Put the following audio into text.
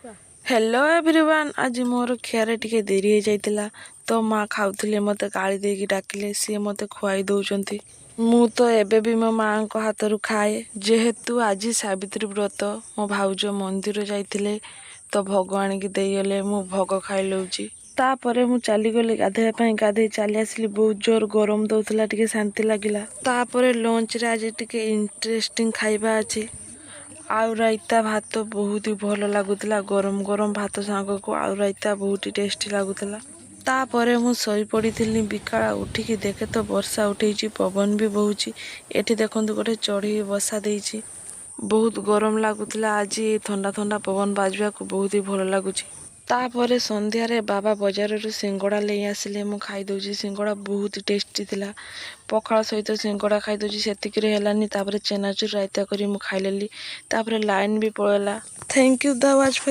Hello everyone. आज मोर खियारे टिके देरी हो जाइतिला तो माँ खाऊले मते गाड़ी देकी डाकिले सी मते खुआई दौरान मु तो एबे भी मो माँ को हाथ खाए जेहेतु आज सावित्री व्रत मो भाउज मंदिर जाइतिले तो भोग आणिकी देईगले मु भोग खाई लौची। तापरे मु चलीगली गाधेया गाधे चली आसली। बहुत जोर गरम दौला टिके शांति लगिला। तापरे लंच रे आज टिके इंटरेस्टिंग खाइबा अछि। आउ रायता भात बहुत ही भल लगुला। गरम गरम भात सांग को आउ रायता बहुत ही टेस्टी लगुला। तापरे मु शोई पड़ी बिकाला उठिकी देखे तो वर्षा उठे पवन भी बहुची। एठी देखंतु गोटे चढ़ी बसा देइची। बहुत गरम लगुला। आज ठंडा ठंडा पवन बाजवा को बहुत ही भल लगुच। तापरे संध्यारे बाबा बजार सिंगड़ा ले आसिले मु खाई दउची। सिंगड़ा बहुत टेस्टी थिला। पखाल सहित सिंगड़ा खाई दउची सेतिकिरे हेलानी। तापरे चेनाचूर रायता करी मु खाई लेली। तापरे लाइन भी पळेला। Thank you the watch.